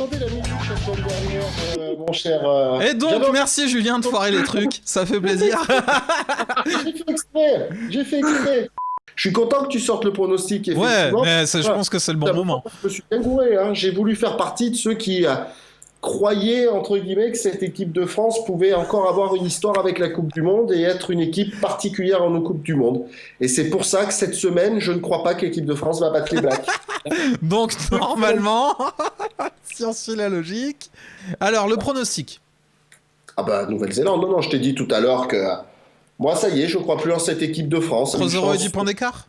chanté la musique la semaine dernière, mon cher. Et donc, J'adore. merci Julien de foirer les trucs, ça fait plaisir. J'ai fait exprès. Je suis content que tu sortes le pronostic, Ouais, effectivement. mais je pense que c'est le bon moment. Je me suis bien gouré, hein. J'ai voulu faire partie de ceux qui croyaient, entre guillemets, que cette équipe de France pouvait encore avoir une histoire avec la Coupe du Monde et être une équipe particulière en Coupe du Monde. Et c'est pour ça que cette semaine, je ne crois pas que l'équipe de France va battre les Blacks. Donc, normalement, si on suit la logique. Alors, le pronostic. Ah bah, Nouvelle-Zélande, non, je t'ai dit tout à l'heure que moi, ça y est, je crois plus en cette équipe de France. 3-0 et 10 points d'écart.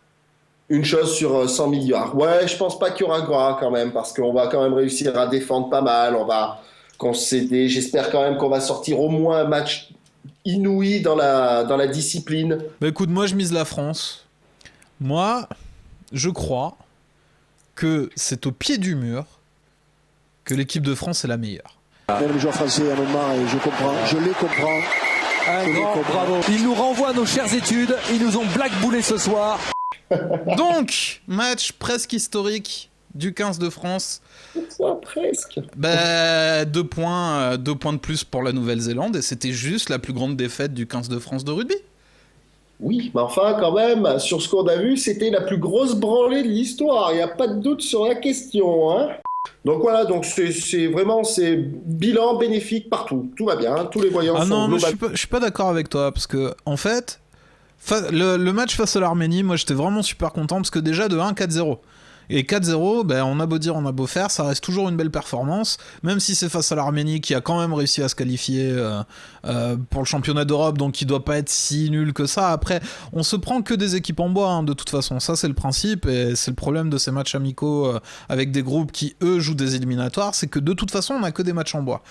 Une chose sur 100 milliards. Ouais, je pense pas qu'il y aura gras quand même, parce qu'on va quand même réussir à défendre pas mal, on va concéder. J'espère quand même qu'on va sortir au moins un match inouï dans la discipline. Bah écoute, moi je mise la France. Moi, je crois que c'est au pied du mur que l'équipe de France est la meilleure. Même les joueurs français à un moment, et je comprends, je les comprends. Un grand bravo. Ils nous renvoient à nos chères études, ils nous ont blackboulé ce soir. Donc, match presque historique du 15 de France. Ça, presque. Bah, 2 points de plus pour la Nouvelle-Zélande, et c'était juste la plus grande défaite du 15 de France de rugby. Oui, mais enfin, quand même, sur ce qu'on a vu, c'était la plus grosse branlée de l'histoire. Il n'y a pas de doute sur la question, hein. Donc voilà, donc c'est vraiment bilan bénéfique partout. Tout va bien, hein, tous les voyants sont non, mais global. je suis pas d'accord avec toi, parce que, en fait, le match face à l'Arménie, moi j'étais vraiment super content, parce que déjà de 1-4-0. Et 4-0, ben, on a beau dire, on a beau faire, ça reste toujours une belle performance, même si c'est face à l'Arménie qui a quand même réussi à se qualifier pour le championnat d'Europe, donc qui doit pas être si nul que ça. Après, on se prend que des équipes en bois, hein, de toute façon, ça c'est le principe, et c'est le problème de ces matchs amicaux avec des groupes qui, eux, jouent des éliminatoires, c'est que de toute façon, on a que des matchs en bois.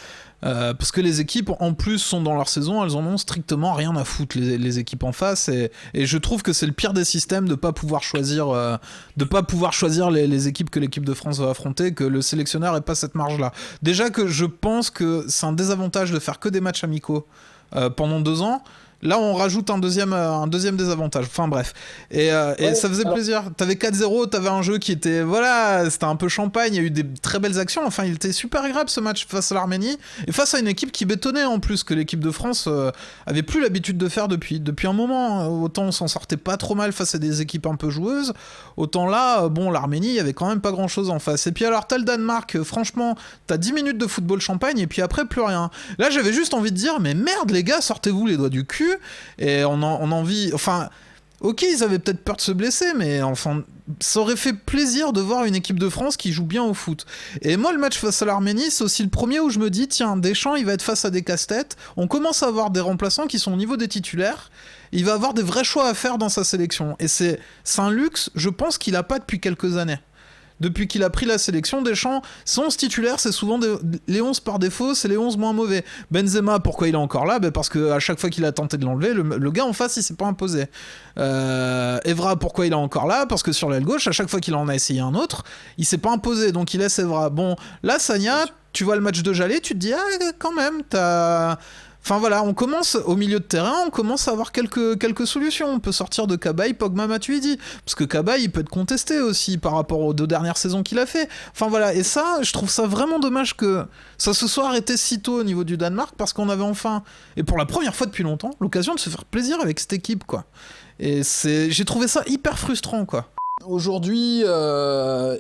Parce que les équipes en plus sont dans leur saison, elles en ont strictement rien à foutre, les équipes en face, et je trouve que c'est le pire des systèmes de pas pouvoir choisir les équipes que l'équipe de France va affronter, que le sélectionneur ait pas cette marge là. Déjà que je pense que c'est un désavantage de faire que des matchs amicaux pendant 2 ans. Là, on rajoute un deuxième désavantage. Enfin, bref. Et ça faisait plaisir. T'avais 4-0, t'avais un jeu qui était... Voilà, c'était un peu champagne, il y a eu des très belles actions. Enfin, il était super agréable, ce match, face à l'Arménie. Et face à une équipe qui bétonnait, en plus, que l'équipe de France avait plus l'habitude de faire depuis un moment. Autant on s'en sortait pas trop mal face à des équipes un peu joueuses. Autant là, bon, l'Arménie, il y avait quand même pas grand-chose en face. Et puis alors, t'as le Danemark, franchement, t'as 10 minutes de football champagne, et puis après, plus rien. Là, j'avais juste envie de dire, mais merde, les gars, sortez-vous les doigts du cul. Et on a envie... Enfin, ok, ils avaient peut-être peur de se blesser, mais enfin, ça aurait fait plaisir de voir une équipe de France qui joue bien au foot. Et moi, le match face à l'Arménie, c'est aussi le premier où je me dis, tiens, Deschamps, il va être face à des casse-têtes. On commence à avoir des remplaçants qui sont au niveau des titulaires. Il va avoir des vrais choix à faire dans sa sélection. Et c'est un luxe, je pense, qu'il a pas depuis quelques années. Depuis qu'il a pris la sélection, Deschamps, son 11 titulaires, c'est souvent les 11 par défaut, c'est les 11 moins mauvais. Benzema, pourquoi il est encore là ? Parce qu'à chaque fois qu'il a tenté de l'enlever, le gars en face, il s'est pas imposé. Evra, pourquoi il est encore là ? Parce que sur l'aile gauche, à chaque fois qu'il en a essayé un autre, il s'est pas imposé, donc il laisse Evra. Bon, là, Sagna, tu vois le match de Jallet, tu te dis, ah, quand même, t'as... Enfin voilà, on commence au milieu de terrain, on commence à avoir quelques solutions. On peut sortir de Cabaye, Pogba, Matuidi, parce que Cabaye, il peut être contesté aussi par rapport aux 2 dernières saisons qu'il a fait. Enfin voilà, et ça, je trouve ça vraiment dommage que ça se soit arrêté si tôt au niveau du Danemark, parce qu'on avait enfin, et pour la première fois depuis longtemps, l'occasion de se faire plaisir avec cette équipe, quoi. Et j'ai trouvé ça hyper frustrant, quoi. Aujourd'hui,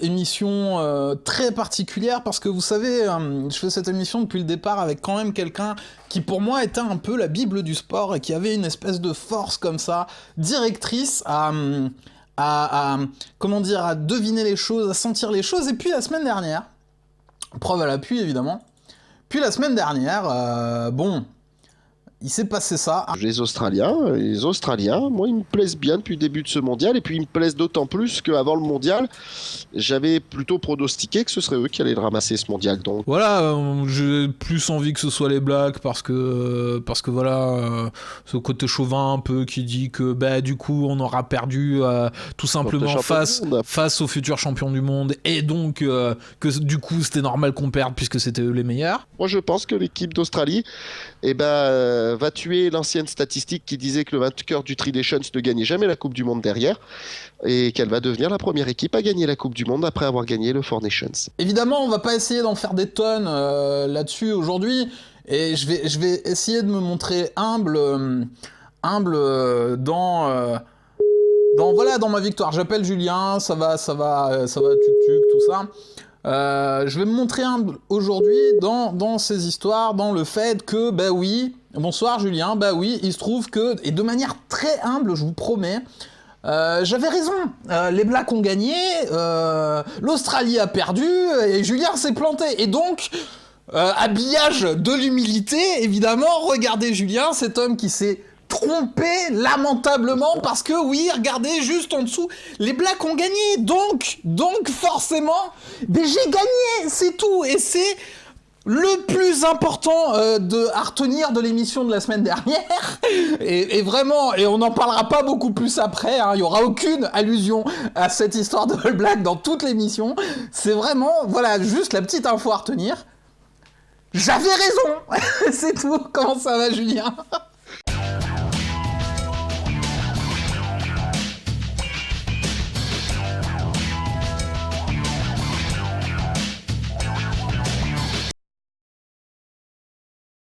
émission très particulière parce que vous savez, je fais cette émission depuis le départ avec quand même quelqu'un qui pour moi était un peu la bible du sport et qui avait une espèce de force comme ça, directrice à comment dire, à deviner les choses, à sentir les choses. Et puis la semaine dernière, preuve à l'appui évidemment, puis la semaine dernière, bon... Il s'est passé ça. Les Australiens, moi, ils me plaisent bien depuis le début de ce mondial, et puis ils me plaisent d'autant plus qu'avant le mondial, j'avais plutôt pronostiqué que ce serait eux qui allaient le ramasser, ce mondial. Donc voilà, j'ai plus envie que ce soit les Blacks parce que voilà, ce côté chauvin un peu qui dit que bah du coup on aura perdu tout simplement face aux futurs champions du monde, et donc que du coup c'était normal qu'on perde puisque c'était eux les meilleurs. Moi je pense que l'équipe d'Australie, va tuer l'ancienne statistique qui disait que le vainqueur du Tri Nations ne gagnait jamais la Coupe du Monde derrière, et qu'elle va devenir la première équipe à gagner la Coupe du Monde après avoir gagné le Four Nations. Évidemment, on va pas essayer d'en faire des tonnes là-dessus aujourd'hui, et je vais essayer de me montrer humble dans ma victoire. J'appelle Julien, ça va, tuc-tuc, tout ça. Je vais me montrer humble aujourd'hui dans ces histoires, dans le fait que, bah oui, bonsoir Julien, bah oui, il se trouve que, et de manière très humble, je vous promets, j'avais raison, les Blacks ont gagné, l'Australie a perdu, et Julien s'est planté, et donc, habillage de l'humilité, évidemment, regardez Julien, cet homme qui s'est trompé lamentablement, parce que oui, regardez juste en dessous, les Blacks ont gagné, donc forcément, mais j'ai gagné, c'est tout, et c'est le plus important à retenir de l'émission de la semaine dernière, et vraiment, et on n'en parlera pas beaucoup plus après, hein, il n'y aura aucune allusion à cette histoire de All Black dans toute l'émission, c'est vraiment, voilà, juste la petite info à retenir. J'avais raison. C'est tout. Comment ça va, Julien ?